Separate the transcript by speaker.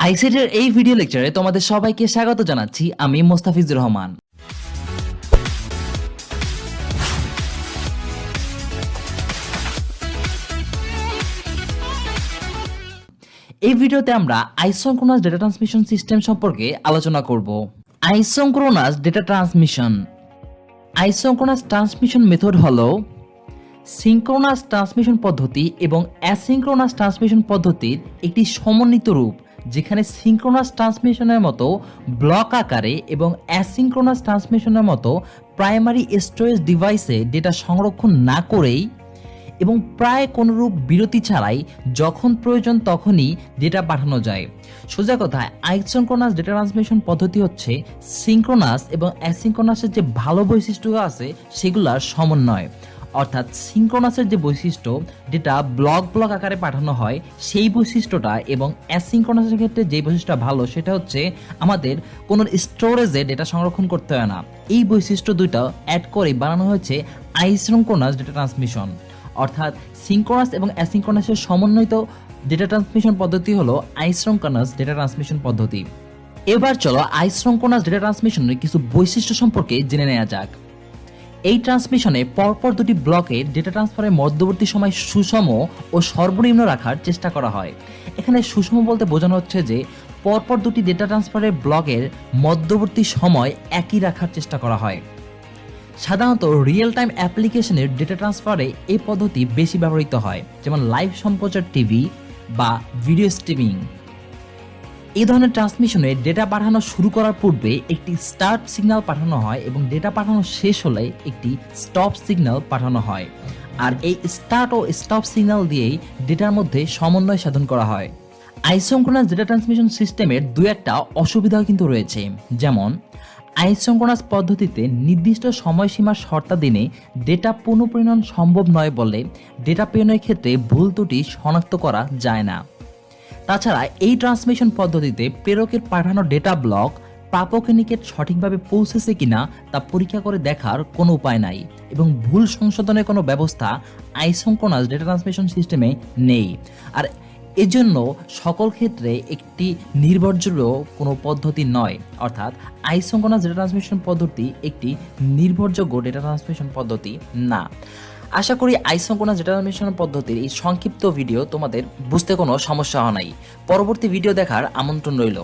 Speaker 1: আইসিটির এই ভিডিও লেকচারে তোমাদের সবাইকে স্বাগত জানাচ্ছি। আমি মোস্তাফিজুর রহমান। এই ভিডিওতে আমরা আইসোক্রোনাস ডেটা ট্রান্সমিশন সিস্টেম সম্পর্কে আলোচনা করব। Isochronous data transmission. Isochronous transmission method হলো সিঙ্ক্রোনাস ট্রান্সমিশন পদ্ধতি এবং অ্যাসিঙ্ক্রোনাস ট্রান্সমিশন পদ্ধতির একটি সমন্বিত রূপ, যেখানে সিঙ্ক্রোনাস ট্রান্সমিশনের মতো ব্লক আকারে এবং অ্যাসিঙ্ক্রোনাস ট্রান্সমিশনের মতো প্রাইমারি স্টোরেজ ডিভাইসে ডেটা সংরক্ষণ না করেই এবং প্রায় কোনোরূপ বিরতি ছাড়াই যখন প্রয়োজন তখনই ডেটা পাঠানো যায়। সোজা কথায় আইসোক্রোনাস ডেটা ট্রান্সমিশন পদ্ধতি হচ্ছে সিঙ্ক্রোনাস এবং অ্যাসিঙ্ক্রোনাসের যে ভালো বৈশিষ্ট্য আছে সেগুলোর সমন্বয়। অর্থাৎ সিঙ্ক্রোনাসের যে বৈশিষ্ট্য, ডেটা ব্লক আকারে পাঠানো হয় সেই বৈশিষ্ট্যটা, এবং অ্যাসিঙ্ক্রোনাসের ক্ষেত্রে যে বৈশিষ্ট্যটা ভালো সেটা হচ্ছে আমাদের কোনো স্টোরেজে ডেটা সংরক্ষণ করতে হয় না। এই বৈশিষ্ট্য দুইটা অ্যাড করে বানানো হয়েছে আইসোক্রোনাস ডেটা ট্রান্সমিশন। অর্থাৎ সিঙ্ক্রোনাস এবং অ্যাসিঙ্ক্রোনাসের সমন্বিত ডেটা ট্রান্সমিশন পদ্ধতি হলো আইসোক্রোনাস ডেটা ট্রান্সমিশন পদ্ধতি। এবার চলো আইসোক্রোনাস ডেটা ট্রান্সমিশনের কিছু বৈশিষ্ট্য সম্পর্কে জেনে নেওয়া যাক। এই ট্রান্সমিশনে পরপর দুটি ব্লকের ডেটা ট্রান্সফারের মধ্যবর্তী সময় সুষম ও সর্বনিম্ন রাখার চেষ্টা করা হয়। এখানে সুষম বলতে বোঝানো হচ্ছে যে পরপর দুটি ডেটা ট্রান্সফারের ব্লকের মধ্যবর্তী সময় একই রাখার চেষ্টা করা হয়। সাধারণত রিয়েল টাইম অ্যাপ্লিকেশনের ডেটা ট্রান্সফারে এই পদ্ধতি বেশি ব্যবহৃত হয়, যেমন লাইভ সম্প্রচার টিভি বা ভিডিও স্ট্রিমিং। এই ধরনের ট্রান্সমিশনে ডেটা পাঠানো শুরু করার পূর্বে একটি স্টার্ট সিগন্যাল পাঠানো হয় এবং ডেটা পাঠানো শেষ হলে একটি স্টপ সিগন্যাল পাঠানো হয়। আর এই স্টার্ট ও স্টপ সিগন্যাল দিয়েই ডেটার মধ্যে সমন্বয় সাধন করা হয়। আইসোক্রোনাস ডেটা ট্রান্সমিশন সিস্টেমের দু একটা অসুবিধাও কিন্তু রয়েছে, যেমন আইসোক্রোনাস পদ্ধতিতে নির্দিষ্ট সময়সীমার শর্তাধীনে ডেটা পুনঃপ্রেরণ সম্ভব নয় বলে ডেটা প্রেরণের ক্ষেত্রে ভুল ত্রুটি শনাক্ত করা যায় না। তাছাড়া এই ট্রান্সমিশন পদ্ধতিতে প্রেরকের পাঠানো ডেটা ব্লক প্রাপকের নিকট সঠিকভাবে পৌঁছেছে কিনা তা পরীক্ষা করে দেখার কোনো উপায় নাই, এবং ভুল সংশোধনের কোনো ব্যবস্থা আইসোক্রোনাস ডেটা ট্রান্সমিশন সিস্টেমে নেই। আর এজন্য সকল ক্ষেত্রে একটি নির্ভরযোগ্য কোনো পদ্ধতি নয়। অর্থাৎ আইসোক্রোনাস ডেটা ট্রান্সমিশন পদ্ধতি একটি নির্ভরযোগ্য ডেটা ট্রান্সমিশন পদ্ধতি না। আশা করি আইসোক্রোনাস ডেটা ট্রান্সমিশন পদ্ধতির এই সংক্ষিপ্ত ভিডিও তোমাদের বুঝতে কোনো সমস্যা হয় নাই। পরবর্তী ভিডিও দেখার আমন্ত্রণ রইল।